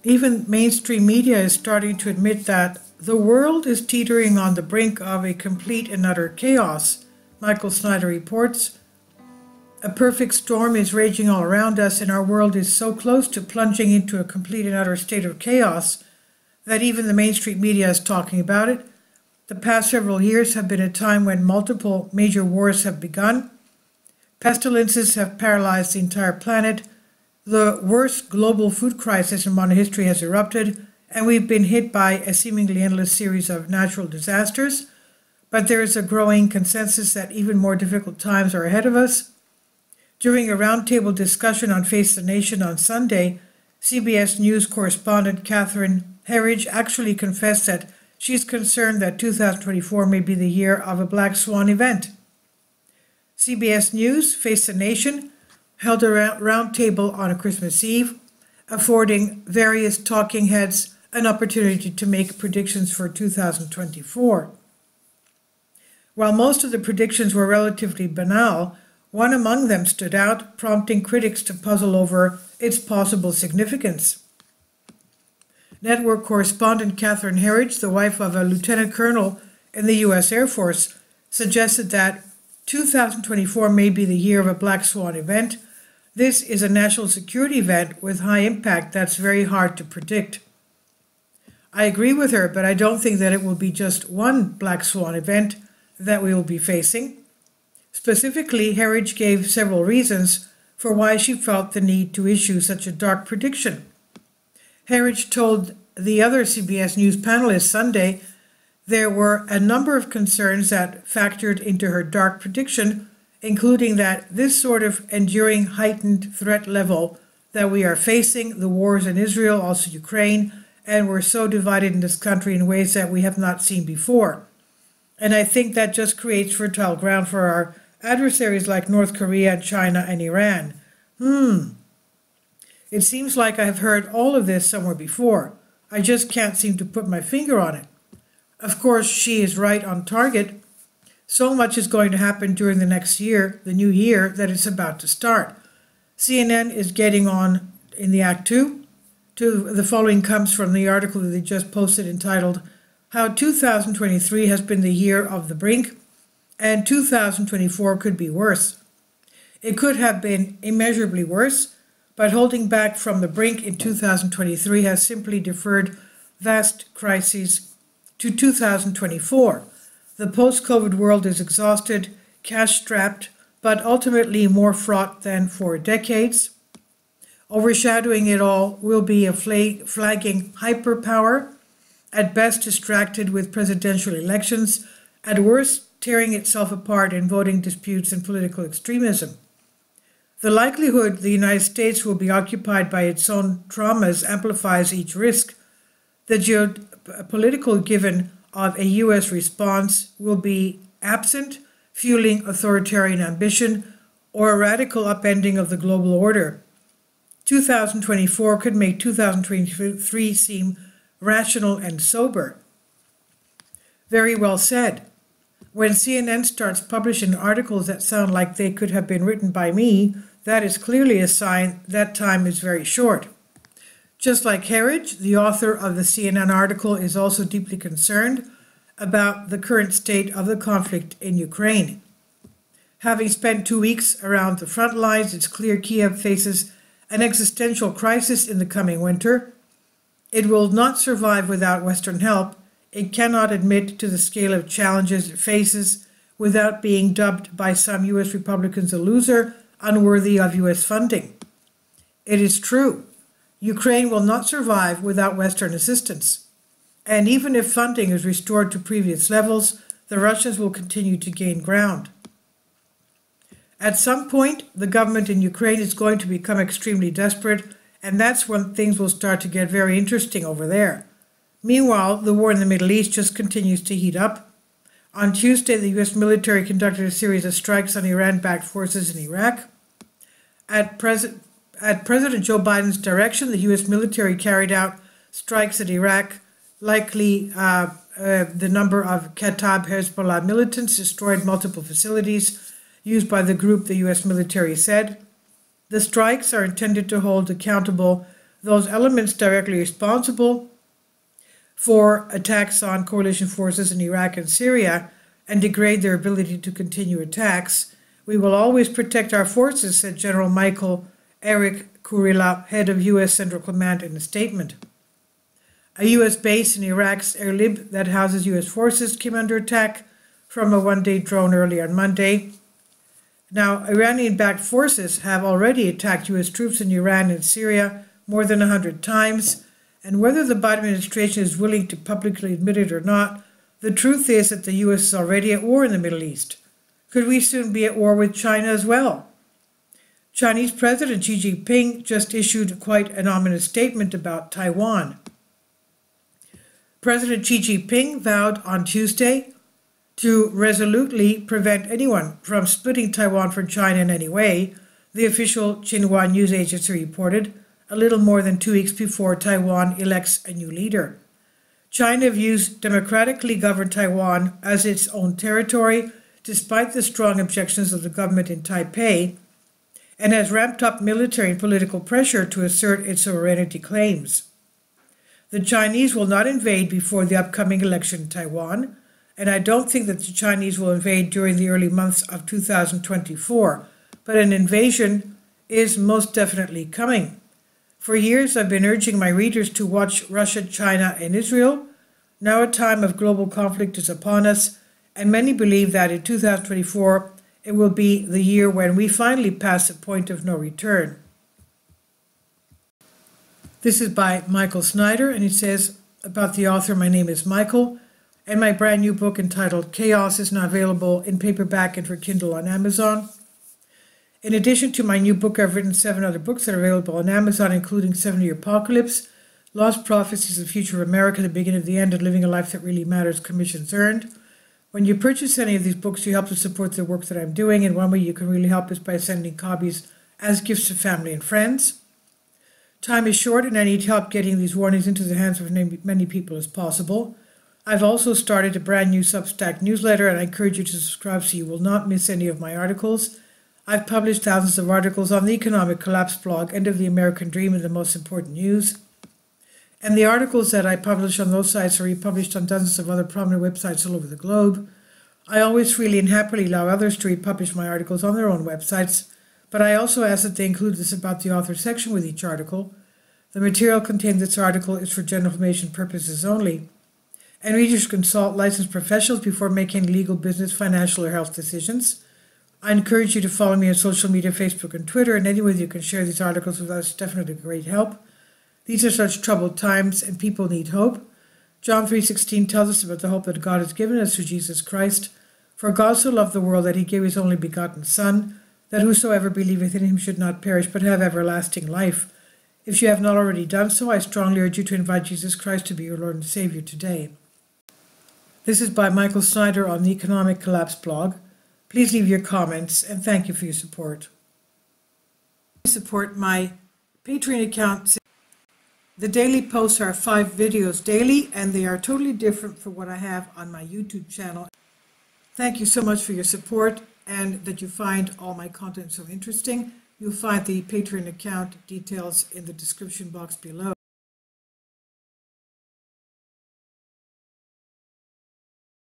Even mainstream media is starting to admit that the world is teetering on the brink of a complete and utter chaos. Michael Snyder reports, a perfect storm is raging all around us, and our world is so close to plunging into a complete and utter state of chaos that even the mainstream media is talking about it. The past several years have been a time when multiple major wars have begun. Pestilences have paralyzed the entire planet. The worst global food crisis in modern history has erupted, and we've been hit by a seemingly endless series of natural disasters. But there is a growing consensus that even more difficult times are ahead of us. During a roundtable discussion on Face the Nation on Sunday, CBS News correspondent Catherine Herridge actually confessed that she's concerned that 2024 may be the year of a black swan event. CBS News, Face the Nation, held a roundtable on a Christmas Eve, affording various talking heads an opportunity to make predictions for 2024. While most of the predictions were relatively banal, one among them stood out, prompting critics to puzzle over its possible significance. Network correspondent Catherine Herridge, the wife of a lieutenant colonel in the U.S. Air Force, suggested that 2024 may be the year of a black swan event. This is a national security event with high impact that's very hard to predict. I agree with her, but I don't think that it will be just one black swan event that we will be facing. Specifically, Herridge gave several reasons for why she felt the need to issue such a dark prediction. Herridge told the other CBS News panelists Sunday there were a number of concerns that factored into her dark prediction, including that this sort of enduring heightened threat level that we are facing, the wars in Israel, also Ukraine, and we're so divided in this country in ways that we have not seen before. And I think that just creates fertile ground for our adversaries like North Korea, China, and Iran. It seems like I've heard all of this somewhere before. I just can't seem to put my finger on it. Of course, she is right on target. So much is going to happen during the next year, the new year, that it's about to start. CNN is getting on in the act too. The following comes from the article that they just posted entitled, How 2023 Has Been the Year of the Brink, and 2024 could be worse. It could have been immeasurably worse, but holding back from the brink in 2023 has simply deferred vast crises to 2024. The post-COVID world is exhausted, cash-strapped, but ultimately more fraught than for decades. Overshadowing it all will be a flagging hyperpower, at best distracted with presidential elections, at worst tearing itself apart in voting disputes and political extremism. The likelihood the United States will be occupied by its own traumas amplifies each risk. The geopolitical given of a U.S. response will be absent, fueling authoritarian ambition or a radical upending of the global order. 2024 could make 2023 seem rational and sober. Very well said. When CNN starts publishing articles that sound like they could have been written by me, that is clearly a sign that time is very short. Just like Herridge, the author of the CNN article is also deeply concerned about the current state of the conflict in Ukraine. Having spent 2 weeks around the front lines, it's clear Kiev faces an existential crisis in the coming winter. It will not survive without Western help. It cannot admit to the scale of challenges it faces without being dubbed by some U.S. Republicans a loser, unworthy of U.S. funding. It is true. Ukraine will not survive without Western assistance. And even if funding is restored to previous levels, the Russians will continue to gain ground. At some point, the government in Ukraine is going to become extremely desperate, and that's when things will start to get very interesting over there. Meanwhile, the war in the Middle East just continues to heat up. On Tuesday, the U.S. military conducted a series of strikes on Iran-backed forces in Iraq. At President Joe Biden's direction, the U.S. military carried out strikes at Iraq. Likely, the number of Kataib Hezbollah militants destroyed multiple facilities used by the group, the U.S. military said. The strikes are intended to hold accountable those elements directly responsible for attacks on coalition forces in Iraq and Syria and degrade their ability to continue attacks. We will always protect our forces, said General Michael Eric Kurila, head of U.S. Central Command, in a statement. A U.S. base in Iraq's Erbil that houses U.S. forces came under attack from a one-day drone early on Monday. Now, Iranian-backed forces have already attacked U.S. troops in Iran and Syria more than 100 times, and whether the Biden administration is willing to publicly admit it or not, the truth is that the U.S. is already at war in the Middle East. Could we soon be at war with China as well? Chinese President Xi Jinping just issued quite an ominous statement about Taiwan. President Xi Jinping vowed on Tuesday to resolutely prevent anyone from splitting Taiwan from China in any way, the official Xinhua news agency reported, a little more than 2 weeks before Taiwan elects a new leader. China views democratically governed Taiwan as its own territory, despite the strong objections of the government in Taipei, and has ramped up military and political pressure to assert its sovereignty claims. The Chinese will not invade before the upcoming election in Taiwan, and I don't think that the Chinese will invade during the early months of 2024, but an invasion is most definitely coming. For years, I've been urging my readers to watch Russia, China, and Israel. Now a time of global conflict is upon us, and many believe that in 2024, it will be the year when we finally pass the point of no return. This is by Michael Snyder, and it says about the author, my name is Michael, and my brand new book entitled Chaos is now available in paperback and for Kindle on Amazon. In addition to my new book, I've written 7 other books that are available on Amazon, including 7-Year Apocalypse, Lost Prophecies of the Future of America, The Beginning of the End, and Living a Life That Really Matters, Commissions Earned. When you purchase any of these books, you help to support the work that I'm doing, and one way you can really help is by sending copies as gifts to family and friends. Time is short, and I need help getting these warnings into the hands of as many people as possible. I've also started a brand new Substack newsletter, and I encourage you to subscribe so you will not miss any of my articles. I've published thousands of articles on the Economic Collapse blog, End of the American Dream, and the Most Important News. And the articles that I publish on those sites are republished on dozens of other prominent websites all over the globe. I always freely and happily allow others to republish my articles on their own websites, but I also ask that they include this about the author section with each article. The material contained in this article is for general information purposes only, and readers consult licensed professionals before making legal, business, financial, or health decisions. I encourage you to follow me on social media, Facebook and Twitter, and any way you can share these articles with us is definitely a great help. These are such troubled times, and people need hope. John 3:16 tells us about the hope that God has given us through Jesus Christ. For God so loved the world that he gave his only begotten Son, that whosoever believeth in him should not perish, but have everlasting life. If you have not already done so, I strongly urge you to invite Jesus Christ to be your Lord and Savior today. This is by Michael Snyder on the Economic Collapse blog. Please leave your comments, and thank you for your support. Support my Patreon account. The daily posts are 5 videos daily, and they are totally different from what I have on my YouTube channel. Thank you so much for your support, and that you find all my content so interesting. You'll find the Patreon account details in the description box below.